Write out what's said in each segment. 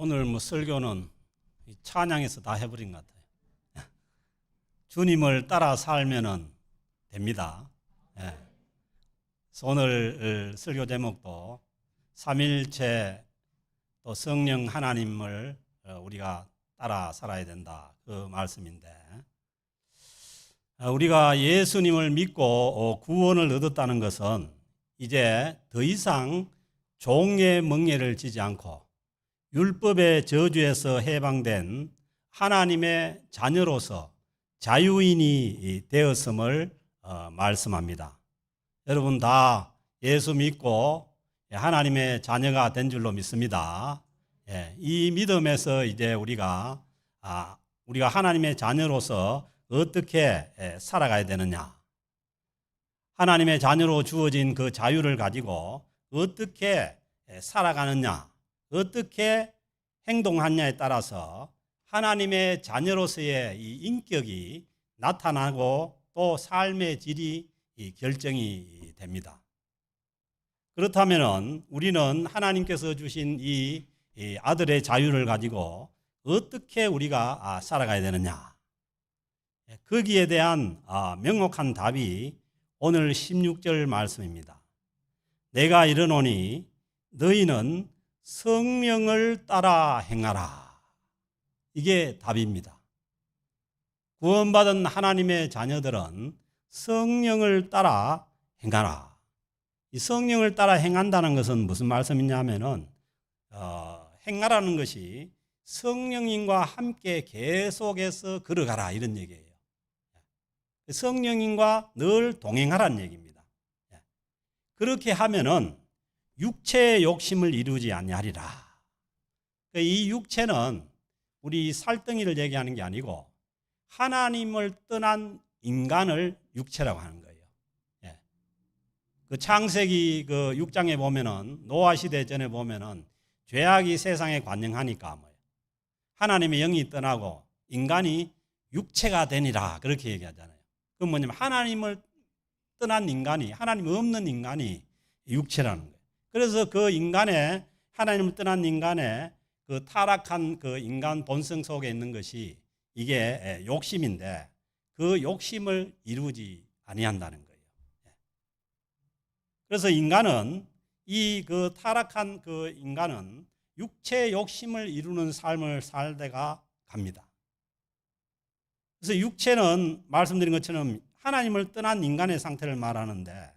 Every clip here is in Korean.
오늘 설교는 찬양에서 다 해버린 것 같아요. 주님을 따라 살면은 됩니다. 예. 그래서 오늘 설교 제목도 삼일체 또 성령 하나님을 우리가 따라 살아야 된다, 그 말씀인데, 우리가 예수님을 믿고 구원을 얻었다는 것은 이제 더 이상 종의 멍에를 지지 않고 율법의 저주에서 해방된 하나님의 자녀로서 자유인이 되었음을 말씀합니다. 여러분 다 예수 믿고 하나님의 자녀가 된 줄로 믿습니다. 이 믿음에서 이제 우리가 하나님의 자녀로서 어떻게 살아가야 되느냐, 하나님의 자녀로 주어진 그 자유를 가지고 어떻게 살아가느냐, 어떻게 행동하느냐에 따라서 하나님의 자녀로서의 이 인격이 나타나고 또 삶의 질이 결정이 됩니다. 그렇다면 우리는 하나님께서 주신 이 아들의 자유를 가지고 어떻게 우리가 살아가야 되느냐, 거기에 대한 명확한 답이 오늘 16절 말씀입니다. 내가 이르노니 너희는 성령을 따라 행하라. 이게 답입니다. 구원받은 하나님의 자녀들은 성령을 따라 행하라. 이 성령을 따라 행한다는 것은 무슨 말씀이냐면은 행하라는 것이 성령님과 함께 계속해서 걸어가라, 이런 얘기예요. 성령님과 늘 동행하라는 얘기입니다. 그렇게 하면은 육체의 욕심을 이루지 아니하리라. 이 육체는 우리 살덩이를 얘기하는 게 아니고 하나님을 떠난 인간을 육체라고 하는 거예요. 그 창세기 그 6장에 보면은 노아 시대 전에 보면은 죄악이 세상에 관영하니까 하나님의 영이 떠나고 인간이 육체가 되니라, 그렇게 얘기하잖아요. 그건 뭐냐면 하나님을 떠난 인간이, 하나님 없는 인간이 육체라는 거예요. 그래서 그 인간의, 하나님을 떠난 인간의 그 타락한 그 인간 본성 속에 있는 것이 이게 욕심인데, 그 욕심을 이루지 아니한다는 거예요. 그래서 인간은 그 타락한 그 인간은 육체의 욕심을 이루는 삶을 살다가 갑니다. 그래서 육체는 말씀드린 것처럼 하나님을 떠난 인간의 상태를 말하는데,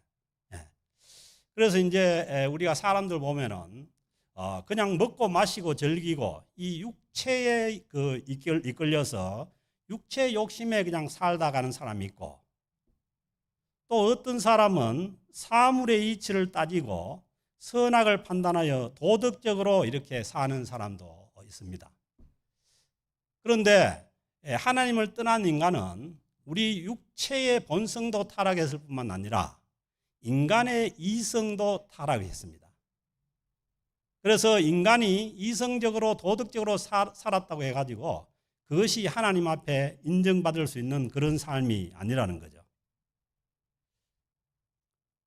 그래서 이제 우리가 사람들 보면은 그냥 먹고 마시고 즐기고 이 육체에 이끌려서 육체 욕심에 그냥 살다 가는 사람이 있고, 또 어떤 사람은 사물의 이치를 따지고 선악을 판단하여 도덕적으로 이렇게 사는 사람도 있습니다. 그런데 하나님을 떠난 인간은 우리 육체의 본성도 타락했을 뿐만 아니라 인간의 이성도 타락했습니다. 그래서 인간이 이성적으로 도덕적으로 살았다고 해가지고 그것이 하나님 앞에 인정받을 수 있는 그런 삶이 아니라는 거죠.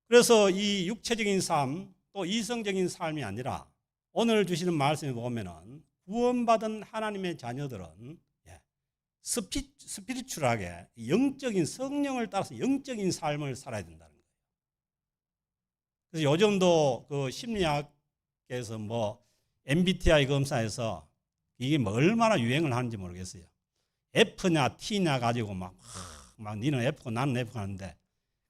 그래서 이 육체적인 삶 또 이성적인 삶이 아니라 오늘 주시는 말씀에 보면은 구원받은 하나님의 자녀들은 스피리추얼하게 영적인 성령을 따라서 영적인 삶을 살아야 된다는 거예요. 그래서 요즘도 그 심리학에서 MBTI 검사에서 이게 얼마나 유행을 하는지 모르겠어요. F냐 T냐 가지고 막 니는 F고 나는 F 하는데,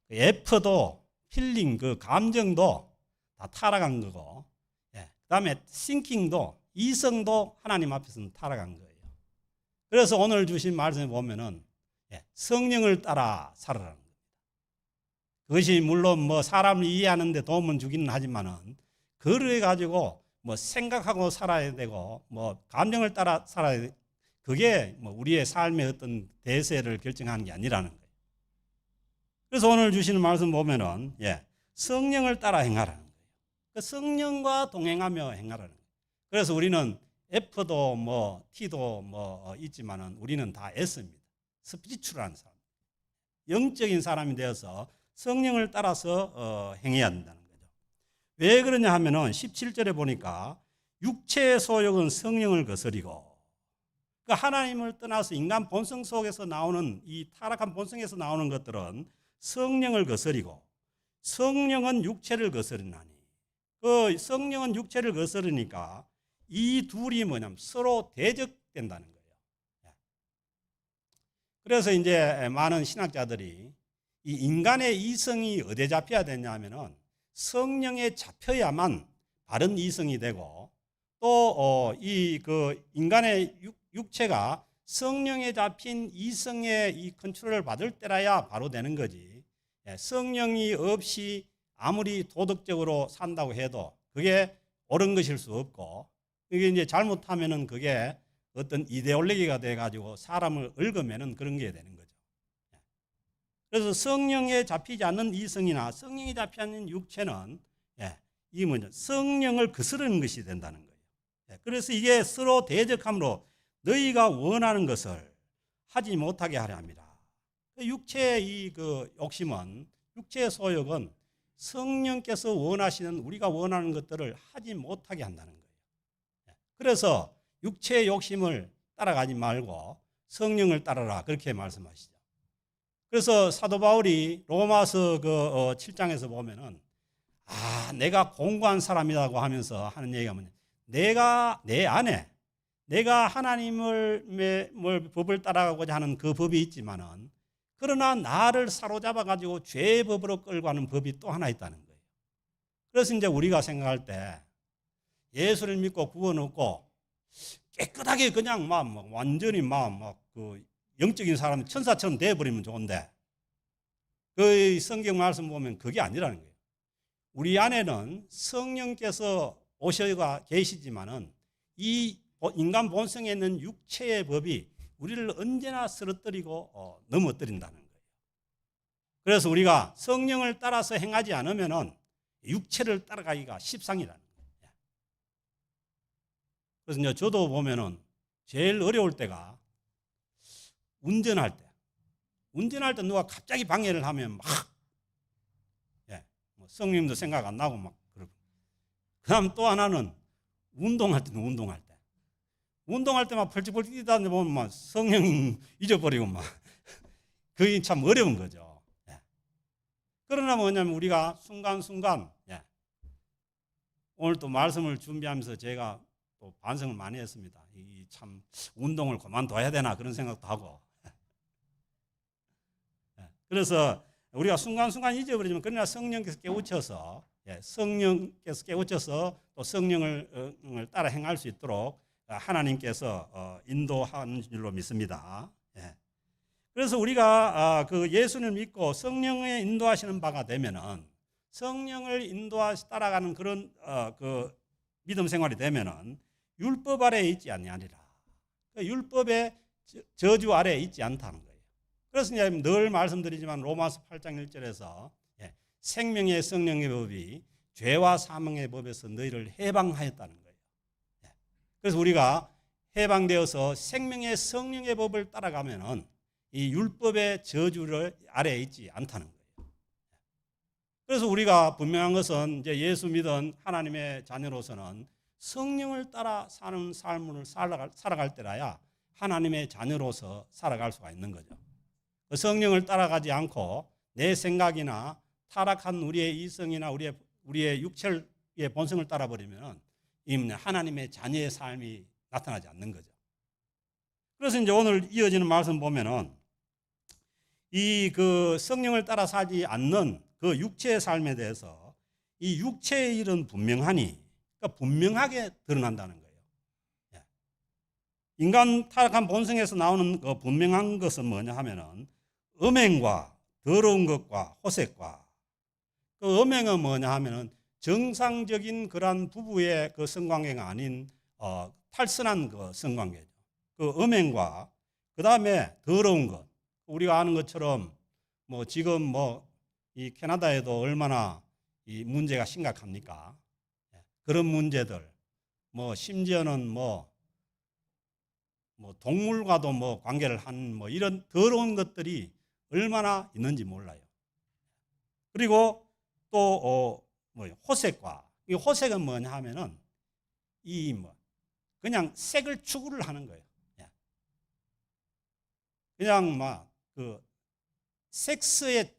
그 F도 필링, 그 감정도 다 타락한 거고, 그다음에 싱킹도, 이성도 하나님 앞에서는 타락한 거예요. 그래서 오늘 주신 말씀에 보면은 성령을 따라 살아라는 겁니다. 그것이 물론 사람을 이해하는데 도움은 주기는 하지만은 그래 가지고 생각하고 살아야 되고 감정을 따라 살아야 돼. 그게 우리의 삶의 어떤 대세를 결정하는 게 아니라는 거예요. 그래서 오늘 주시는 말씀 보면은 성령을 따라 행하라는 거예요. 그 성령과 동행하며 행하라는 거예요. 그래서 우리는 F도 T도 있지만은 우리는 다 S입니다. 스피리추얼한 사람, 영적인 사람이 되어서 성령을 따라서 행해야 된다는 거죠. 왜 그러냐 하면은 17절에 보니까 육체의 소욕은 성령을 거스리고, 그 하나님을 떠나서 인간 본성 속에서 나오는 이 타락한 본성에서 나오는 것들은 성령을 거스리고, 성령은 육체를 거스르나니, 그 성령은 육체를 거스르니까 이 둘이 뭐냐면 서로 대적된다는 거예요. 그래서 이제 많은 신학자들이 이 인간의 이성이 어디에 잡혀야 되냐면은 성령에 잡혀야만 바른 이성이 되고, 또 이 그 인간의 육체가 성령에 잡힌 이성의 이 컨트롤을 받을 때라야 바로 되는 거지. 성령이 없이 아무리 도덕적으로 산다고 해도 그게 옳은 것일 수 없고, 이게 이제 잘못하면은 그게 어떤 이데올로기가 돼가지고 사람을 얽으면은 그런 게 되는 거죠. 그래서 성령에 잡히지 않는 이성이나 성령이 잡히지 않는 육체는 이 뭐냐 성령을 거스르는 것이 된다는 거예요. 그래서 이게 서로 대적함으로 너희가 원하는 것을 하지 못하게 하려 합니다. 육체의 이 그 욕심은, 육체의 소욕은 성령께서 원하시는, 우리가 원하는 것들을 하지 못하게 한다는 거예요. 그래서 육체의 욕심을 따라가지 말고 성령을 따르라, 그렇게 말씀하시죠. 그래서 사도 바울이 로마서 7장에서 보면은 내가 공고한 사람이라고 하면서 하는 얘기가 뭐냐, 내가 내 안에 내가 하나님을 법을 따라가고자 하는 그 법이 있지만은, 그러나 나를 사로잡아 가지고 죄의 법으로 끌고 가는 법이 또 하나 있다는 거예요. 그래서 이제 우리가 생각할 때 예수를 믿고 구원 얻고 깨끗하게 그냥 막 완전히 그 영적인 사람 천사처럼 돼버리면 좋은데, 그 성경 말씀 보면 그게 아니라는 거예요. 우리 안에는 성령께서 오셔가 계시지만은 이 인간 본성에 있는 육체의 법이 우리를 언제나 쓰러뜨리고 넘어뜨린다는 거예요. 그래서 우리가 성령을 따라서 행하지 않으면은 육체를 따라가기가 십상이라는 거예요. 그래서 이제 저도 보면은 제일 어려울 때가 운전할 때 누가 갑자기 방해를 하면 뭐 성령도 생각 안 나고 막 그러고. 그다음 또 하나는 운동할 때 막 펄쩍펄쩍 뛰다 보면 막 성령 잊어버리고 막 그게 참 어려운 거죠. 그러나 뭐냐면 우리가 순간순간, 오늘 또 말씀을 준비하면서 제가 또 반성을 많이 했습니다. 이 참 운동을 그만둬야 되나 그런 생각도 하고. 그래서 우리가 순간순간 잊어버리지만, 그러나 성령께서 깨우쳐서 또 성령을 따라 행할 수 있도록 하나님께서 인도하는 줄로 믿습니다. 그래서 우리가 그 예수를 믿고 성령의 인도하시는 바가 되면은, 성령을 따라가는 그런 그 믿음 생활이 되면은 율법 아래에 있지 아니하리라. 율법의 저주 아래에 있지 않다는 거예요. 그래서 이제 늘 말씀드리지만 로마서 8장 1절에서 생명의 성령의 법이 죄와 사망의 법에서 너희를 해방하였다는 거예요. 그래서 우리가 해방되어서 생명의 성령의 법을 따라가면은 이 율법의 저주를 아래에 있지 않다는 거예요. 그래서 우리가 분명한 것은 이제 예수 믿은 하나님의 자녀로서는 성령을 따라 사는 삶을 살아갈 때라야 하나님의 자녀로서 살아갈 수가 있는 거죠. 성령을 따라가지 않고 내 생각이나 타락한 우리의 이성이나 우리의 육체의 본성을 따라버리면 하나님의 자녀의 삶이 나타나지 않는 거죠. 그래서 이제 오늘 이어지는 말씀 보면은 이 그 성령을 따라 살지 않는 그 육체의 삶에 대해서 이 육체의 일은 분명하니, 그러니까 분명하게 드러난다는 거예요. 인간 타락한 본성에서 나오는 그 분명한 것은 뭐냐 하면은 음행과 더러운 것과 호색과, 그 음행은 뭐냐 하면은 정상적인 그러한 부부의 그 성관계가 아닌 탈선한 그 성관계죠. 그 음행과 그 다음에 더러운 것, 우리가 아는 것처럼 뭐 지금 뭐 이 캐나다에도 얼마나 이 문제가 심각합니까? 그런 문제들, 뭐 심지어는 뭐 동물과도 뭐 관계를 한 뭐 이런 더러운 것들이 얼마나 있는지 몰라요. 그리고 또 뭐 호색과, 이 호색은 뭐냐 하면은 이 뭐 그냥 색을 추구를 하는 거예요. 그냥 막 그 섹스에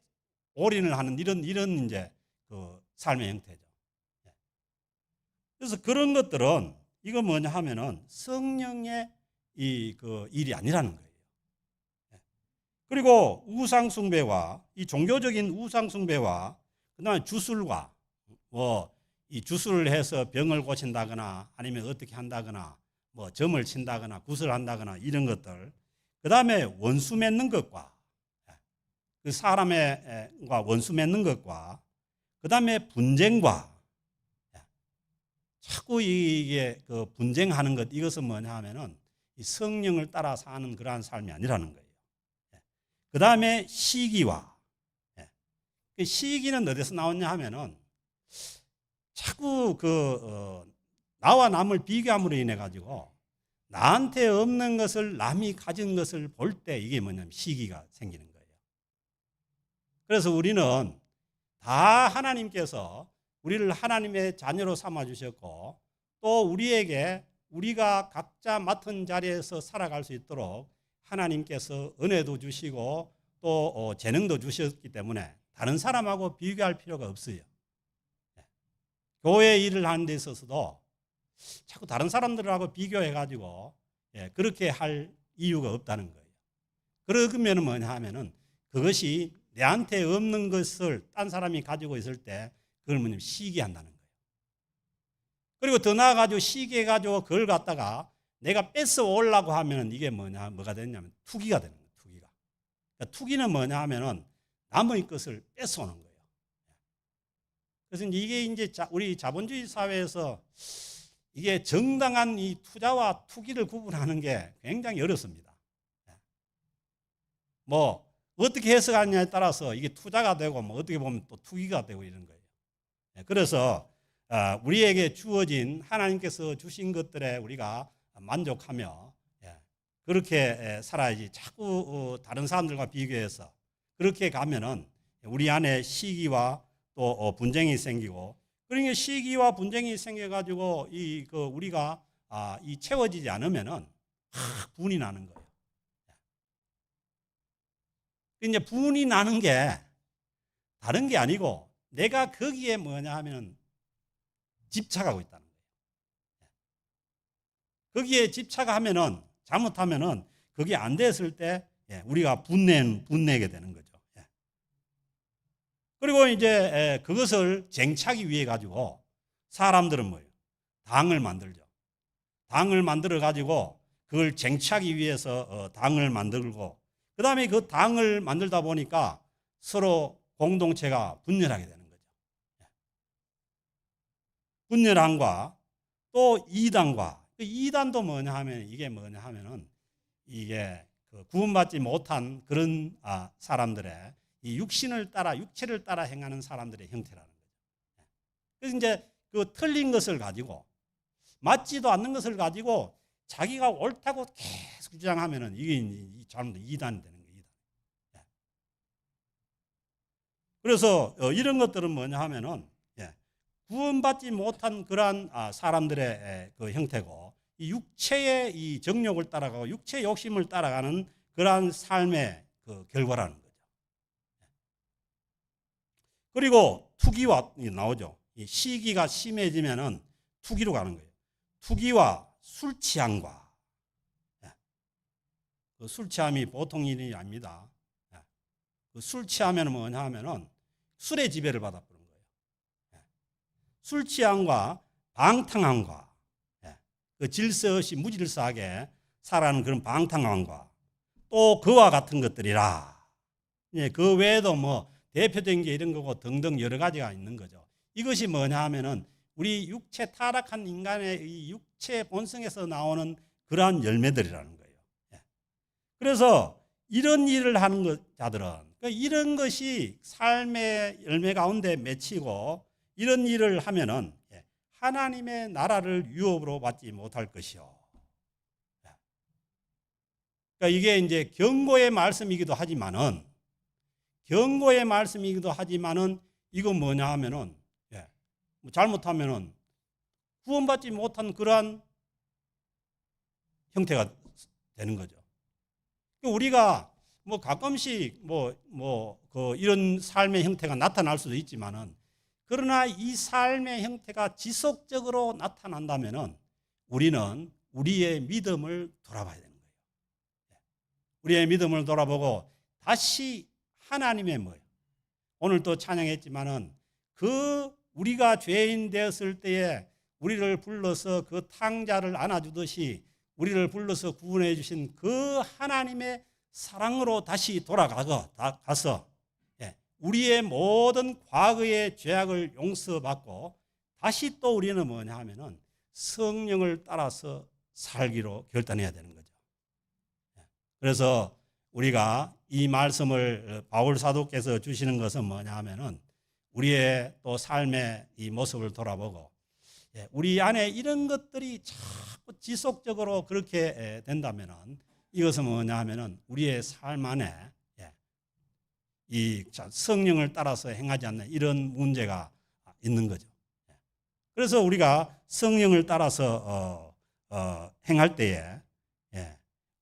올인을 하는 이런 이제 그 삶의 형태죠. 그래서 그런 것들은 이거 뭐냐 하면은 성령의 그 일이 아니라는 거예요. 그리고 우상 숭배와 이 종교적인 우상 숭배와 그다음에 주술과 뭐 이 주술을 해서 병을 고친다거나 아니면 어떻게 한다거나 뭐 점을 친다거나 구슬한다거나 이런 것들, 그다음에 원수 맺는 것과 그 사람과 원수 맺는 것과 그다음에 분쟁과 자꾸 이게 그 분쟁하는 것, 이것은 뭐냐 하면은 이 성령을 따라 사는 그러한 삶이 아니라는 거예요. 그다음에 시기와 시기는 어디서 나왔냐 하면은 자꾸 나와 남을 비교함으로 인해 가지고 나한테 없는 것을 남이 가진 것을 볼 때 이게 뭐냐면 시기가 생기는 거예요. 그래서 우리는 다 하나님께서 우리를 하나님의 자녀로 삼아 주셨고 또 우리에게 우리가 각자 맡은 자리에서 살아갈 수 있도록 하나님께서 은혜도 주시고 또 재능도 주셨기 때문에 다른 사람하고 비교할 필요가 없어요. 교회 일을 하는 데 있어서도 자꾸 다른 사람들하고 비교해 가지고 그렇게 할 이유가 없다는 거예요. 그러면 뭐냐 하면은 그것이 내한테 없는 것을 딴 사람이 가지고 있을 때 그걸 뭐냐면 시기한다는 거예요. 그리고 더 나아가지고 시기해가지고 그걸 갖다가 내가 뺏어 오려고 하면은 이게 뭐가 되냐면 투기가 되는 거예요. 투기가. 그러니까 투기는 뭐냐 하면은 남의 것을 뺏어 오는 거예요. 그래서 이게 이제 우리 자본주의 사회에서 이게 정당한 이 투자와 투기를 구분하는 게 굉장히 어렵습니다. 뭐 어떻게 해석하느냐에 따라서 이게 투자가 되고 뭐 어떻게 보면 또 투기가 되고 이런 거예요. 그래서 우리에게 주어진 하나님께서 주신 것들에 우리가 만족하며 그렇게 살아야지 자꾸 다른 사람들과 비교해서 그렇게 가면은 우리 안에 시기와 또 분쟁이 생기고, 그러니까 시기와 분쟁이 생겨가지고 우리가 이 채워지지 않으면은 분이 나는 거예요. 이제 분이 나는 게 다른 게 아니고 내가 거기에 뭐냐 하면 집착하고 있다는 거예요. 거기에 집착하면은 잘못하면은 그게 안 됐을 때 우리가 분내게 되는 거죠. 그리고 이제 그것을 쟁취하기 위해 가지고 사람들은 뭐예요? 당을 만들죠. 당을 만들어 가지고 그걸 쟁취하기 위해서 당을 만들고, 그 다음에 그 당을 만들다 보니까 서로 공동체가 분열하게 되는 거죠. 분열함과 또 이단과, 이단도 뭐냐 하면 이게 뭐냐 하면은 이게 구원받지 못한 그런 사람들의 이 육체를 따라 행하는 사람들의 형태라는 거죠. 그래서 이제 그 틀린 것을 가지고 맞지도 않는 것을 가지고 자기가 옳다고 계속 주장하면은 이게 잘못 이단이 되는 거예요. 이단. 그래서 이런 것들은 뭐냐 하면은 구원받지 못한 그러한 사람들의 그 형태고, 이 육체의 이 정욕을 따라가고 육체의 욕심을 따라가는 그러한 삶의 그 결과라는 거죠. 그리고 투기와 나오죠. 이 시기가 심해지면은 투기로 가는 거예요. 투기와 술 취함과, 그 술 취함이 보통 일이 아닙니다. 그 술 취하면 뭐냐 하면은 술의 지배를 받아버린 거예요. 술 취함과 방탕함과 그 질서 없이 무질서하게 살아가는 그런 방탕함과 또 그와 같은 것들이라. 그 외에도 뭐 대표적인 게 이런 거고 등등 여러 가지가 있는 거죠. 이것이 뭐냐 하면은 우리 육체 타락한 인간의 이 육체 본성에서 나오는 그러한 열매들이라는 거예요. 그래서 이런 일을 하는 자들은 이런 것이 삶의 열매 가운데 맺히고 이런 일을 하면은 하나님의 나라를 유업으로 받지 못할 것이요. 그러니까 이게 이제 경고의 말씀이기도 하지만은 이거 뭐냐 하면은 잘못하면은 구원받지 못한 그러한 형태가 되는 거죠. 우리가 뭐 가끔씩 이런 삶의 형태가 나타날 수도 있지만은, 그러나 이 삶의 형태가 지속적으로 나타난다면은 우리는 우리의 믿음을 돌아봐야 되는 거예요. 우리의 믿음을 돌아보고 다시 하나님의 오늘 또 찬양했지만은 우리가 죄인 되었을 때에 우리를 불러서 그 탕자를 안아주듯이 우리를 불러서 구원해 주신 그 하나님의 사랑으로 다시 돌아가서 우리의 모든 과거의 죄악을 용서받고 다시 또 우리는 뭐냐 하면은 성령을 따라서 살기로 결단해야 되는 거죠. 그래서 우리가 이 말씀을 바울 사도께서 주시는 것은 뭐냐 하면은 우리의 또 삶의 이 모습을 돌아보고 우리 안에 이런 것들이 자꾸 지속적으로 그렇게 된다면은 이것은 뭐냐 하면은 우리의 삶 안에 이 성령을 따라서 행하지 않는 이런 문제가 있는 거죠. 그래서 우리가 성령을 따라서 행할 때에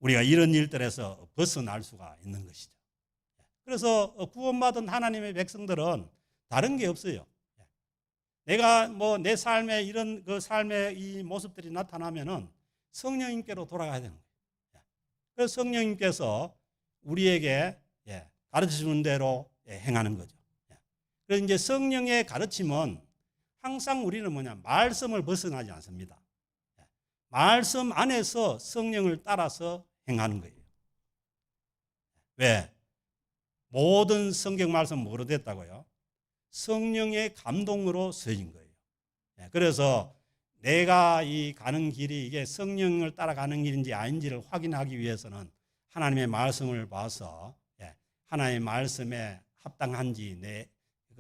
우리가 이런 일들에서 벗어날 수가 있는 것이죠. 그래서 구원받은 하나님의 백성들은 다른 게 없어요. 내가 내 삶에 이런 그 삶의 이 모습들이 나타나면은 성령님께로 돌아가야 되는 거예요. 그래서 성령님께서 우리에게 가르쳐 주는 대로 행하는 거죠. 그래서 이제 성령의 가르침은 항상 우리는 말씀을 벗어나지 않습니다. 말씀 안에서 성령을 따라서 행하는 거예요. 왜? 모든 성경 말씀 뭐로 됐다고요? 성령의 감동으로 서진 거예요. 그래서 내가 이 가는 길이 이게 성령을 따라가는 길인지 아닌지를 확인하기 위해서는 하나님의 말씀을 봐서 하나님의 말씀에 합당한지 내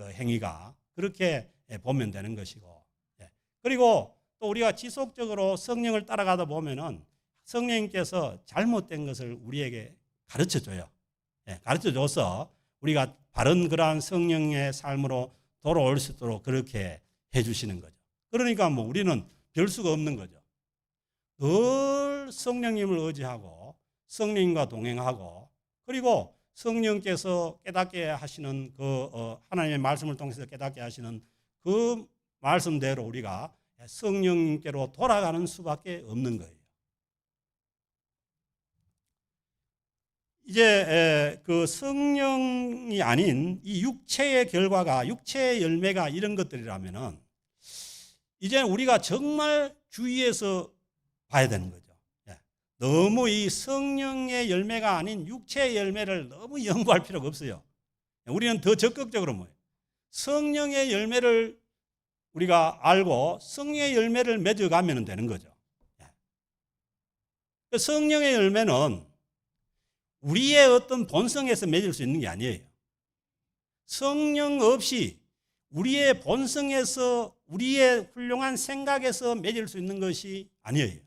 그 행위가 그렇게 보면 되는 것이고, 그리고 또 우리가 지속적으로 성령을 따라가다 보면은 성령님께서 잘못된 것을 우리에게 가르쳐 줘요. 가르쳐 줘서 우리가 바른 그러한 성령의 삶으로 돌아올 수 있도록 그렇게 해 주시는 거죠. 그러니까 우리는 별 수가 없는 거죠. 늘 성령님을 의지하고 성령님과 동행하고, 그리고 성령께서 깨닫게 하시는 하나님의 말씀을 통해서 깨닫게 하시는 그 말씀대로 우리가 성령님께로 돌아가는 수밖에 없는 거예요. 이제 그 성령이 아닌 이 육체의 결과가, 육체의 열매가 이런 것들이라면은 이제 우리가 정말 주의해서 봐야 되는 거죠. 너무 이 성령의 열매가 아닌 육체의 열매를 너무 연구할 필요가 없어요. 우리는 더 적극적으로 성령의 열매를 우리가 알고 성령의 열매를 맺어가면 되는 거죠. 성령의 열매는 우리의 어떤 본성에서 맺을 수 있는 게 아니에요. 성령 없이 우리의 본성에서, 우리의 훌륭한 생각에서 맺을 수 있는 것이 아니에요.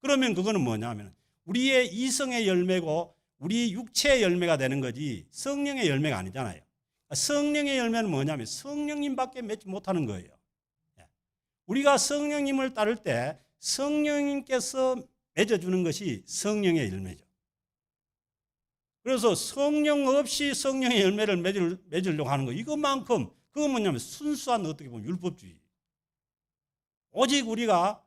그러면 그거는 뭐냐면 우리의 이성의 열매고 우리 육체의 열매가 되는 거지 성령의 열매가 아니잖아요. 성령의 열매는 뭐냐면 성령님밖에 맺지 못하는 거예요. 우리가 성령님을 따를 때 성령님께서 맺어주는 것이 성령의 열매죠. 그래서 성령 없이 성령의 열매를 맺으려고 하는 거, 이것만큼, 그건 뭐냐면 순수한 어떻게 보면 율법주의. 오직 우리가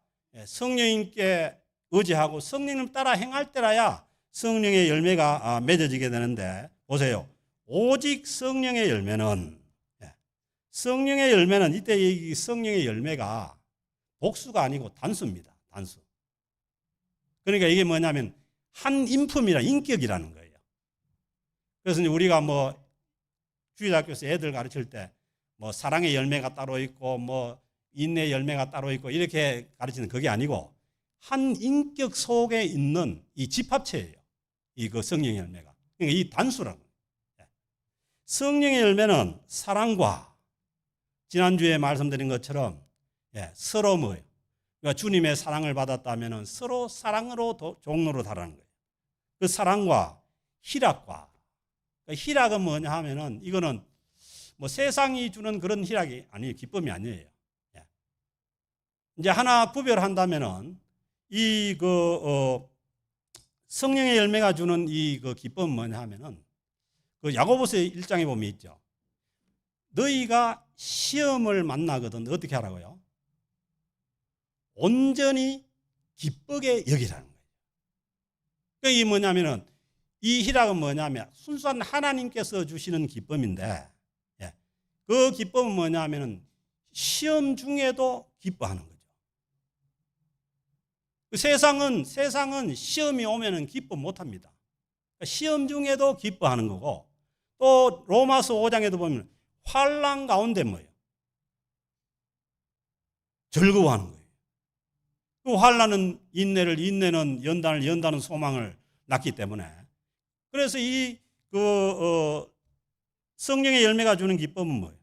성령님께 의지하고 성령님 따라 행할 때라야 성령의 열매가 맺어지게 되는데, 보세요. 오직 성령의 열매는 이때 이 성령의 열매가 복수가 아니고 단수입니다. 단수. 그러니까 이게 뭐냐면 한 인품이라, 인격이라는 거예요. 그래서 이제 우리가 주일학교에서 애들 가르칠 때 사랑의 열매가 따로 있고 인내의 열매가 따로 있고 이렇게 가르치는 그게 아니고 한 인격 속에 있는 이 집합체예요. 그 성령의 열매가. 그러니까 이 단수라는 거예요. 성령의 열매는 사랑과, 지난주에 말씀드린 것처럼 서로 그러니까 주님의 사랑을 받았다면 서로 사랑으로 종로로 달하는 거예요. 그 사랑과 희락과, 희락은 뭐냐 하면은 이거는 세상이 주는 그런 희락이 아니에요. 기쁨이 아니에요. 이제 하나 구별한다면은 이 성령의 열매가 주는 이 기쁨은 뭐냐 하면은 그 야고보서 1장에 보면 있죠. 너희가 시험을 만나거든 어떻게 하라고요? 온전히 기쁘게 여기라는 거예요. 그러니까 이게 뭐냐면은 이 희락은 뭐냐면 순수한 하나님께서 주시는 기쁨인데, 그 기쁨은 뭐냐면은 시험 중에도 기뻐하는 거죠. 세상은 시험이 오면은 기뻐 못합니다. 시험 중에도 기뻐하는 거고, 또 로마서 5장에도 보면 환난 가운데 뭐예요? 즐거워하는 거예요. 그 환난은 인내를, 인내는 연단을, 연단은 소망을 낳기 때문에, 그래서 이 성령의 열매가 주는 기쁨은 뭐예요?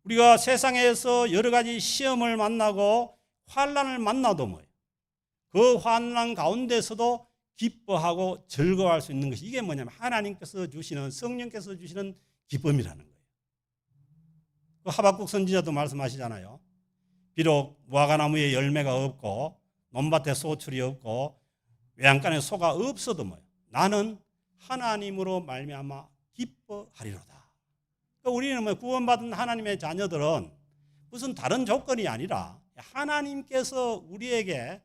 우리가 세상에서 여러 가지 시험을 만나고 환난을 만나도 뭐예요? 그 환난 가운데서도 기뻐하고 즐거워할 수 있는 것이, 이게 뭐냐면 하나님께서 주시는, 성령께서 주시는 기쁨이라는 거예요. 그 하박국 선지자도 말씀하시잖아요. 비록 무화과나무에 열매가 없고 논밭에 소출이 없고 외양간에 소가 없어도 뭐예요? 나는 하나님으로 말미암아 기뻐하리로다. 그러니까 우리는 뭐 구원받은 하나님의 자녀들은 무슨 다른 조건이 아니라 하나님께서 우리에게,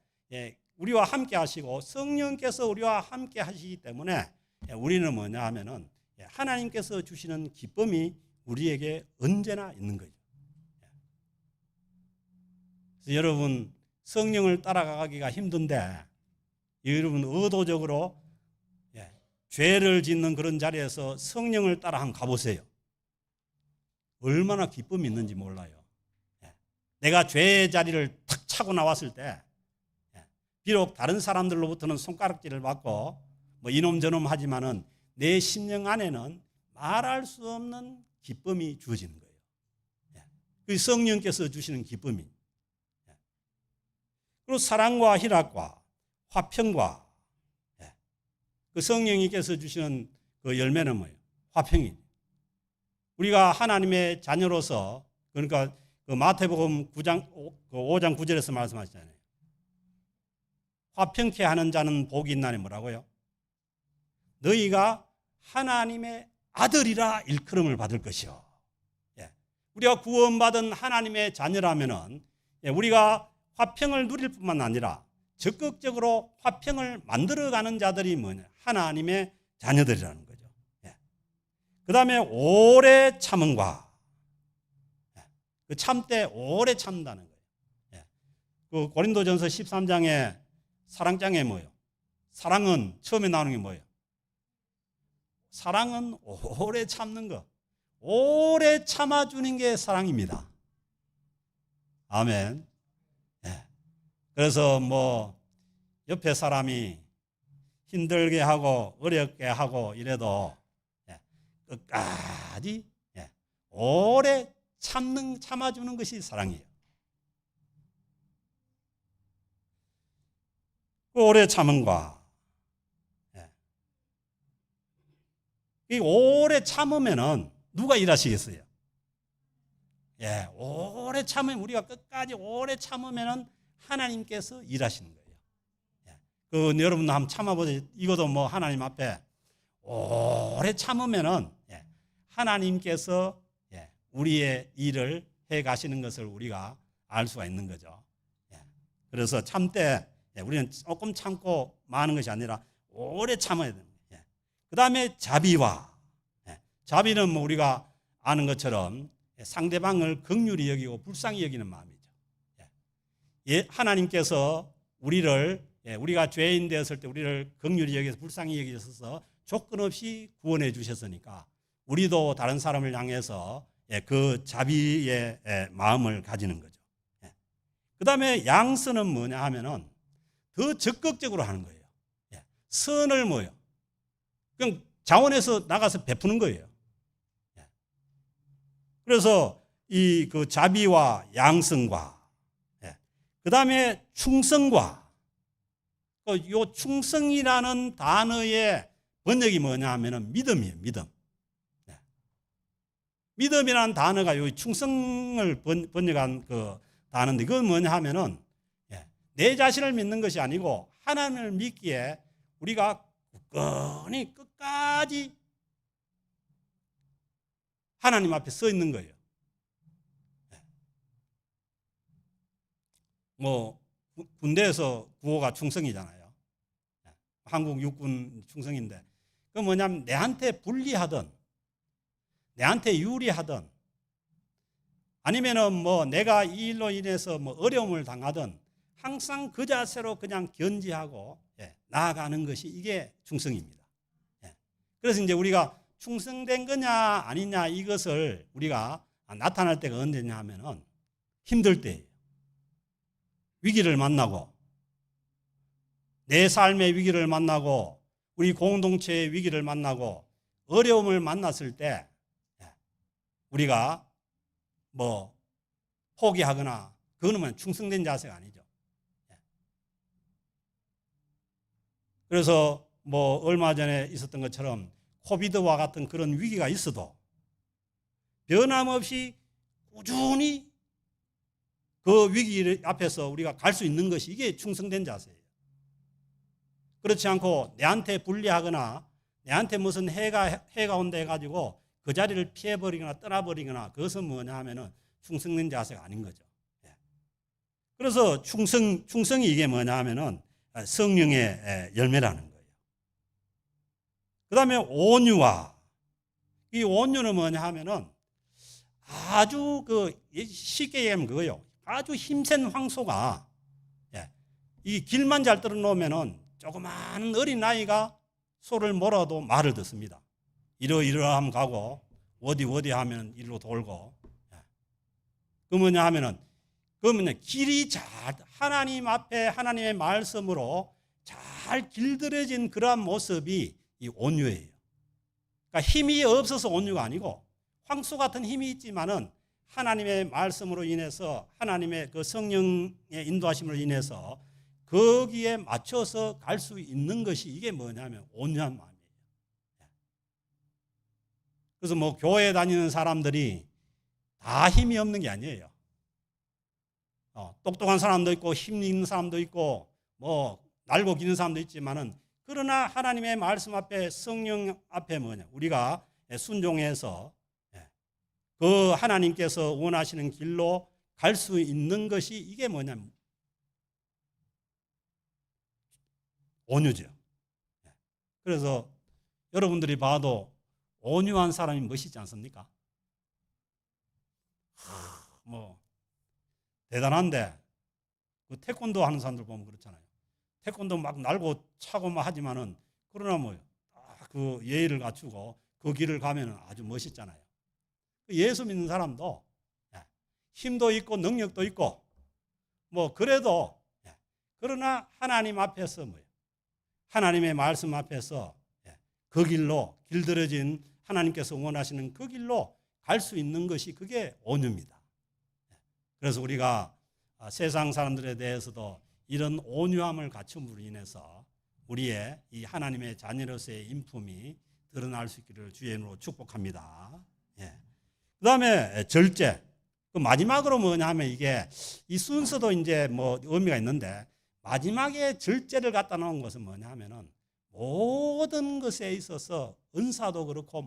우리와 함께 하시고 성령께서 우리와 함께 하시기 때문에 우리는 뭐냐 하면은 하나님께서 주시는 기쁨이 우리에게 언제나 있는 거죠. 그래서 여러분, 성령을 따라가기가 힘든데 여러분 의도적으로 죄를 짓는 그런 자리에서 성령을 따라 한번 가보세요. 얼마나 기쁨이 있는지 몰라요. 내가 죄의 자리를 탁 차고 나왔을 때, 비록 다른 사람들로부터는 손가락질을 받고 뭐 이놈 저놈 하지만은 내 심령 안에는 말할 수 없는 기쁨이 주어지는 거예요. 그 성령께서 주시는 기쁨이. 그리고 사랑과 희락과 화평과, 그 성령님께서 주시는 그 열매는 뭐예요? 화평이. 우리가 하나님의 자녀로서, 그러니까 그 마태복음 9장, 5장 9절에서 말씀하시잖아요. 화평케 하는 자는 복이 있나니 뭐라고요? 너희가 하나님의 아들이라 일컬음을 받을 것이요. 우리가 구원받은 하나님의 자녀라면은 우리가 화평을 누릴 뿐만 아니라 적극적으로 화평을 만들어가는 자들이 뭐냐? 하나님의 자녀들이라는 거죠. 그 다음에 오래 참음과, 그 참되 오래 참다는 거예요. 그 고린도전서 13장에 사랑장에 뭐예요? 사랑은 처음에 나오는 게 뭐예요? 사랑은 오래 참는 거. 오래 참아주는 게 사랑입니다. 아멘. 그래서 뭐 옆에 사람이 힘들게 하고 어렵게 하고 이래도 끝까지 오래 참아주는 것이 사랑이에요. 그 오래 참음과, 이 오래 참으면은 누가 일하시겠어요? 오래 참으면, 우리가 끝까지 오래 참으면은 하나님께서 일하시는 거예요. 그 여러분 한번 참아보세요. 이것도 뭐 하나님 앞에 오래 참으면은 하나님께서 우리의 일을 해 가시는 것을 우리가 알 수가 있는 거죠. 그래서 참되 우리는 조금 참고 마는 것이 아니라 오래 참아야 됩니다. 그 다음에 자비와, 자비는 뭐 우리가 아는 것처럼 상대방을 긍휼히 여기고 불쌍히 여기는 마음이죠. 하나님께서 우리가 죄인 되었을 때 우리를 긍휼히 여기서 불쌍히 여기셔서 조건 없이 구원해 주셨으니까 우리도 다른 사람을 향해서 그 자비의 마음을 가지는 거죠. 그 다음에 양선은 뭐냐 하면은 더 적극적으로 하는 거예요. 선을 뭐예요? 그냥 자원해서 나가서 베푸는 거예요. 그래서 이 그 자비와 양성과, 그 다음에 충성과, 요 충성이라는 단어의 번역이 뭐냐 하면은 믿음이에요. 믿음. 믿음이라는 단어가 요 충성을 번역한 그 다 하는데 그건 뭐냐 하면은 내 자신을 믿는 것이 아니고 하나님을 믿기에 우리가 굳건히 끝까지 하나님 앞에 서 있는 거예요. 뭐 군대에서 구호가 충성이잖아요. 한국 육군 충성인데 그 뭐냐면 내한테 불리하든 내한테 유리하든 아니면은 뭐 내가 이 일로 인해서 뭐 어려움을 당하든 항상 그 자세로 그냥 견지하고 나아가는 것이 이게 충성입니다. 그래서 이제 우리가 충성된 거냐 아니냐 이것을 우리가 나타날 때가 언제냐 하면은 힘들 때예요. 위기를 만나고 내 삶의 위기를 만나고 우리 공동체의 위기를 만나고 어려움을 만났을 때 우리가 뭐 포기하거나 그거는 충성된 자세가 아니죠. 그래서 뭐 얼마 전에 있었던 것처럼 코비드와 같은 그런 위기가 있어도 변함없이 꾸준히 그 위기 앞에서 우리가 갈 수 있는 것이 이게 충성된 자세예요. 그렇지 않고 내한테 불리하거나 내한테 무슨 해가 온다 해가지고 그 자리를 피해버리거나 떠나버리거나 그것은 뭐냐 하면은 충성된 자세가 아닌 거죠. 그래서 충성이 이게 뭐냐 하면은 성령의 열매라는 거예요. 그 다음에 온유와 이 온유는 뭐냐 하면은 아주 쉽게 얘기하면 그거예요. 아주 힘센 황소가 이 길만 잘 떨어놓으면은 조그마한 어린아이가 소를 몰아도 말을 듣습니다. 이러하면 가고 어디 하면 일로 돌고 그 뭐냐 하면은 그러면 길이 잘 하나님 앞에 하나님의 말씀으로 잘 길들여진 그러한 모습이 이 온유예요. 그러니까 힘이 없어서 온유가 아니고 황소 같은 힘이 있지만은 하나님의 말씀으로 인해서 하나님의 그 성령의 인도하심으로 인해서 거기에 맞춰서 갈 수 있는 것이 이게 뭐냐면 온유한 마음이에요. 그래서 뭐 교회 다니는 사람들이 다 힘이 없는 게 아니에요. 똑똑한 사람도 있고 힘 있는 사람도 있고 뭐 날고 기는 사람도 있지만은 그러나 하나님의 말씀 앞에 성령 앞에 뭐냐 우리가 순종해서 그 하나님께서 원하시는 길로 갈 수 있는 것이 이게 뭐냐면 온유죠. 그래서 여러분들이 봐도 온유한 사람이 멋있지 않습니까? 뭐 대단한데 그 태권도 하는 사람들 보면 그렇잖아요. 태권도 막 날고 차고 막 하지만은 그러나 뭐 그 예의를 갖추고 그 길을 가면은 아주 멋있잖아요. 예수 믿는 사람도 힘도 있고 능력도 있고 뭐 그래도 그러나 하나님 앞에서 뭐예요? 하나님의 말씀 앞에서 그 길로 길들여진 하나님께서 원하시는 그 길로 갈 수 있는 것이 그게 온유입니다. 그래서 우리가 세상 사람들에 대해서도 이런 온유함을 갖춤으로 인해서 우리의 이 하나님의 자녀로서의 인품이 드러날 수 있기를 주의 이름으로 축복합니다. 그 다음에 절제. 그 마지막으로 뭐냐 하면 이게 이 순서도 이제 뭐 의미가 있는데 마지막에 절제를 갖다 놓은 것은 뭐냐 하면은 모든 것에 있어서 은사도 그렇고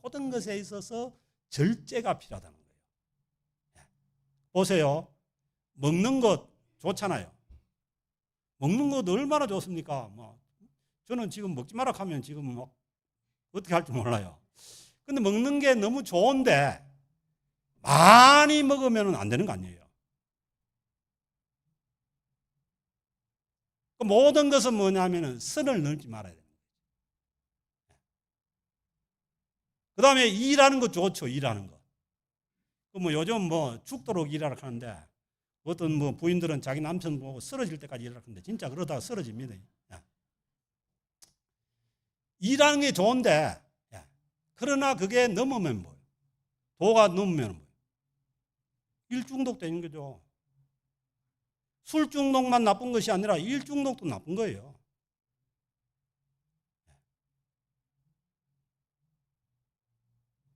모든 것에 있어서 절제가 필요하다는 거예요. 보세요. 먹는 것 좋잖아요. 먹는 것 얼마나 좋습니까? 뭐 저는 지금 먹지 마라 하면 지금 뭐 어떻게 할지 몰라요. 근데 먹는 게 너무 좋은데 많이 먹으면 안 되는 거 아니에요. 그 모든 것은 뭐냐면은 선을 넘지 말아야 돼요. 그 다음에 일하는 거 좋죠, 일하는 거. 뭐 요즘 뭐 죽도록 일하라 하는데 어떤 뭐 부인들은 자기 남편 보고 쓰러질 때까지 일하라 하는데 진짜 그러다가 쓰러집니다. 일하는 게 좋은데 그러나 그게 넘으면 뭐예요? 도가 넘으면 뭐예요? 일 중독 되는 거죠. 술 중독만 나쁜 것이 아니라 일 중독도 나쁜 거예요.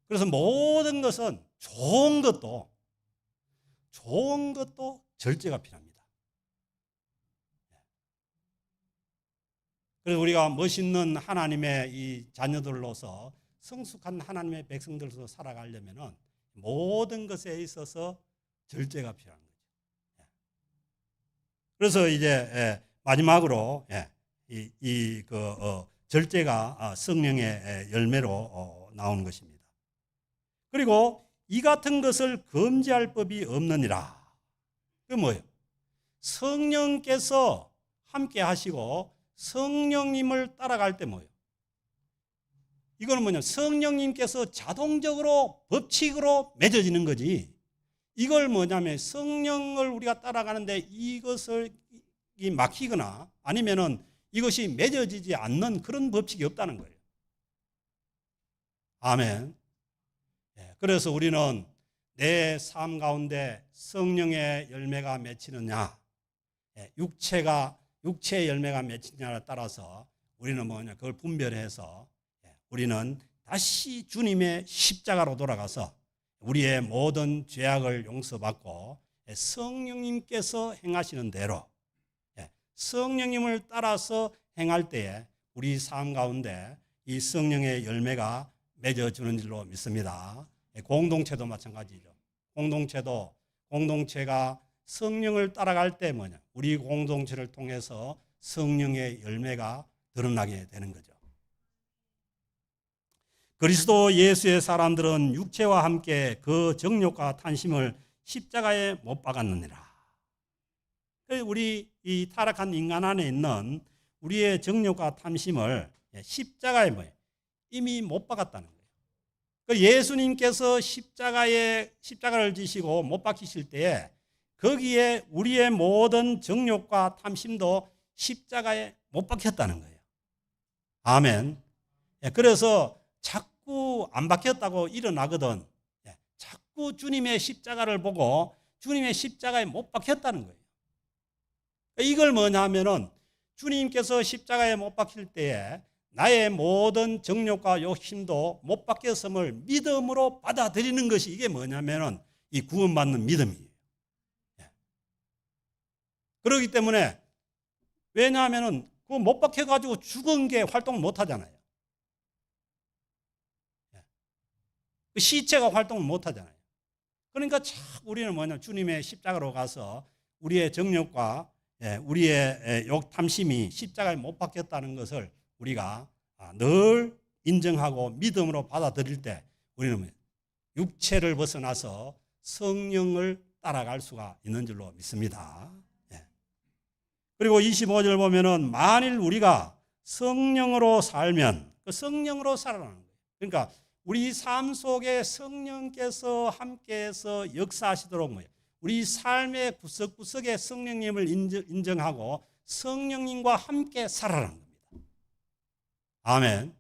그래서 모든 것은 좋은 것도 절제가 필요합니다. 그래서 우리가 멋있는 하나님의 이 자녀들로서 성숙한 하나님의 백성들로서 살아가려면은 모든 것에 있어서 절제가 필요한 거죠. 그래서 이제 마지막으로 절제가 성령의 열매로 나오는 것입니다. 그리고 이 같은 것을 금지할 법이 없느니라. 그게 뭐예요? 성령께서 함께 하시고 성령님을 따라갈 때 뭐예요? 이거는 뭐냐? 성령님께서 자동적으로 법칙으로 맺어지는 거지. 이걸 뭐냐면 성령을 우리가 따라가는데 이것을 막히거나 아니면은 이것이 맺어지지 않는 그런 법칙이 없다는 거예요. 아멘. 그래서 우리는 내 삶 가운데 성령의 열매가 맺히느냐, 육체의 열매가 맺히느냐에 따라서 우리는 뭐냐, 그걸 분별해서 우리는 다시 주님의 십자가로 돌아가서 우리의 모든 죄악을 용서받고 성령님께서 행하시는 대로 성령님을 따라서 행할 때에 우리 삶 가운데 이 성령의 열매가 맺어주는 줄로 믿습니다. 공동체도 마찬가지죠. 공동체가 성령을 따라갈 때 뭐냐, 우리 공동체를 통해서 성령의 열매가 드러나게 되는 거죠. 그리스도 예수의 사람들은 육체와 함께 그 정욕과 탐심을 십자가에 못 박았느니라. 우리 이 타락한 인간 안에 있는 우리의 정욕과 탐심을 십자가에 이미 못 박았다는 거예요. 예수님께서 십자가를 지시고 못 박히실 때에 거기에 우리의 모든 정욕과 탐심도 십자가에 못 박혔다는 거예요. 아멘. 그래서 자꾸 안 박혔다고 일어나거든. 자꾸 주님의 십자가를 보고 주님의 십자가에 못 박혔다는 거예요. 이걸 뭐냐 하면은 주님께서 십자가에 못 박힐 때에 나의 모든 정욕과 욕심도 못 박혔음을 믿음으로 받아들이는 것이 이게 뭐냐면은 이 구원받는 믿음이에요. 그렇기 때문에 왜냐하면은 그 못 박혀가지고 죽은 게 활동을 못 하잖아요. 그 시체가 활동을 못 하잖아요. 그러니까 참 우리는 뭐냐, 주님의 십자가로 가서 우리의 정욕과 우리의 욕 탐심이 십자가에 못 박혔다는 것을 우리가 늘 인정하고 믿음으로 받아들일 때 우리는 육체를 벗어나서 성령을 따라갈 수가 있는 줄로 믿습니다. 그리고 25절 보면은 만일 우리가 성령으로 살면 그 성령으로 살아가는 거예요. 그러니까 우리 삶 속에 성령께서 함께해서 역사하시도록 뭐예요? 우리 삶의 구석구석에 성령님을 인정하고 성령님과 함께 살아가는 겁니다. 아멘.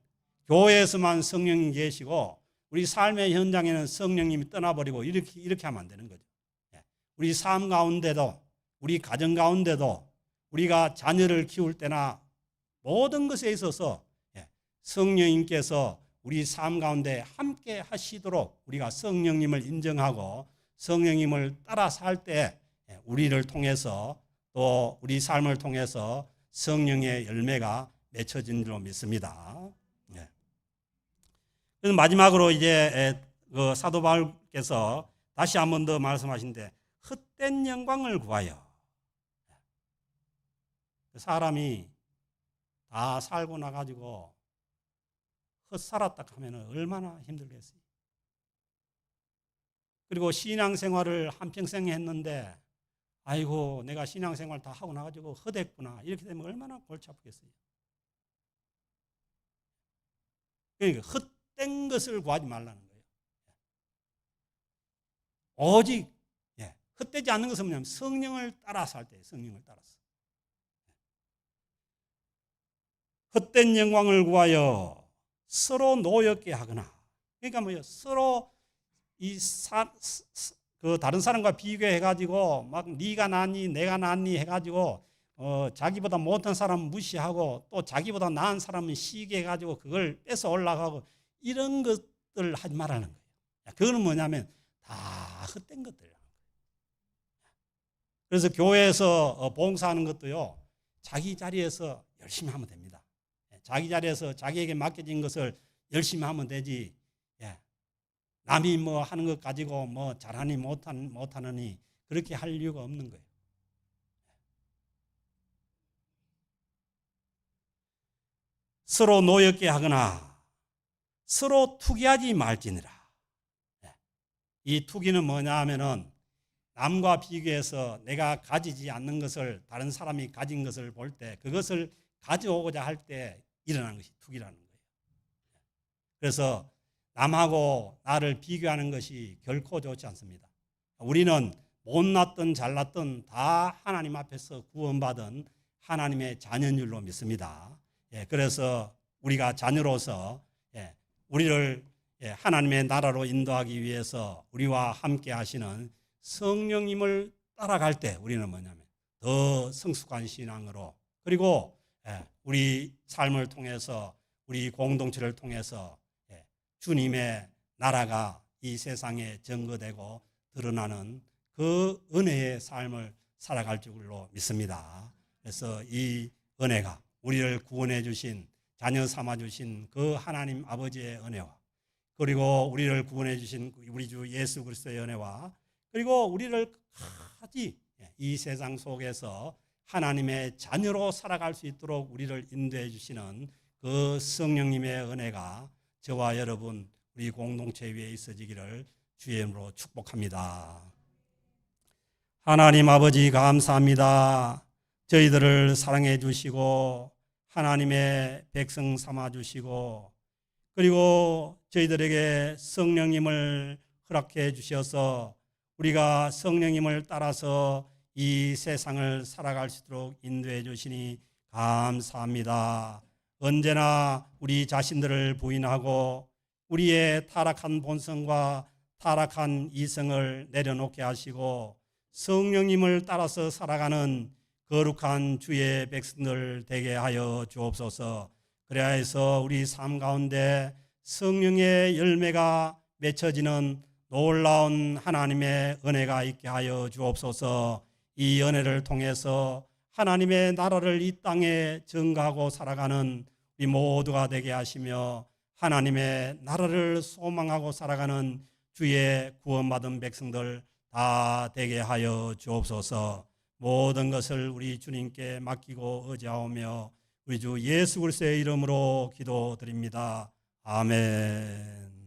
교회에서만 성령님 계시고 우리 삶의 현장에는 성령님이 떠나버리고 이렇게 하면 안 되는 거죠. 우리 삶 가운데도 우리 가정 가운데도 우리가 자녀를 키울 때나 모든 것에 있어서 성령님께서 우리 삶 가운데 함께 하시도록 우리가 성령님을 인정하고 성령님을 따라 살 때 우리를 통해서 또 우리 삶을 통해서 성령의 열매가 맺혀진 줄로 믿습니다. 그래서 마지막으로 이제 그 사도 바울께서 다시 한 번 더 말씀하신데 헛된 영광을 구하여. 사람이 다 살고 나가지고 헛살았다 하면 얼마나 힘들겠어요. 그리고 신앙생활을 한평생 했는데 아이고 내가 신앙생활 다 하고 나가지고 헛했구나 이렇게 되면 얼마나 골치 아프겠어요. 그러니까 헛된 것을 구하지 말라는 거예요. 오직 헛되지 않는 것은 뭐냐면 성령을 따라서 할 때 성령을 따라서 헛된 영광을 구하여 서로 노엽게 하거나 그러니까 뭐예요? 서로 그 다른 사람과 비교해 가지고 막 네가 낫니 내가 낫니 해 가지고 자기보다 못한 사람 무시하고 또 자기보다 나은 사람은 시기해 가지고 그걸 뺏어 올라가고 이런 것들 하지 말라는 거예요. 그거는 뭐냐면 다 헛된 것들이라는 거예요. 그래서 교회에서 봉사하는 것도요, 자기 자리에서 열심히 하면 됩니다. 자기 자리에서 자기에게 맡겨진 것을 열심히 하면 되지, 남이 뭐 하는 것 가지고 뭐 잘하니 못하느니 그렇게 할 이유가 없는 거예요. 서로 노엽게 하거나 서로 투기하지 말지니라. 이 투기는 뭐냐 하면은 남과 비교해서 내가 가지지 않는 것을 다른 사람이 가진 것을 볼 때 그것을 가져오고자 할 때 일어나는 것이 투기라는 거예요. 그래서 남하고 나를 비교하는 것이 결코 좋지 않습니다. 우리는 못났든 잘났든 다 하나님 앞에서 구원받은 하나님의 자녀인 줄로 믿습니다. 그래서 우리가 자녀로서 우리를 하나님의 나라로 인도하기 위해서 우리와 함께 하시는 성령님을 따라갈 때 우리는 뭐냐면 더 성숙한 신앙으로, 그리고 우리 삶을 통해서 우리 공동체를 통해서 주님의 나라가 이 세상에 증거되고 드러나는 그 은혜의 삶을 살아갈 줄로 믿습니다. 그래서 이 은혜가 우리를 구원해 주신, 자녀 삼아 주신 그 하나님 아버지의 은혜와, 그리고 우리를 구원해 주신 우리 주 예수 그리스도의 은혜와, 그리고 우리를 끝까지 이 세상 속에서 하나님의 자녀로 살아갈 수 있도록 우리를 인도해 주시는 그 성령님의 은혜가 저와 여러분 우리 공동체 위에 있어지기를 주의 이름으로 축복합니다. 하나님 아버지 감사합니다. 저희들을 사랑해 주시고 하나님의 백성 삼아 주시고, 그리고 저희들에게 성령님을 허락해 주셔서 우리가 성령님을 따라서 이 세상을 살아갈 수 있도록 인도해 주시니 감사합니다. 언제나 우리 자신들을 부인하고 우리의 타락한 본성과 타락한 이성을 내려놓게 하시고 성령님을 따라서 살아가는 거룩한 주의 백성들 되게 하여 주옵소서. 그래야 해서 우리 삶 가운데 성령의 열매가 맺혀지는 놀라운 하나님의 은혜가 있게 하여 주옵소서. 이 은혜를 통해서 하나님의 나라를 이 땅에 증거하고 살아가는 우리 모두가 되게 하시며 하나님의 나라를 소망하고 살아가는 주의 구원받은 백성들 다 되게 하여 주옵소서. 모든 것을 우리 주님께 맡기고 의지하오며 우리 주 예수 그리스도의 이름으로 기도드립니다. 아멘.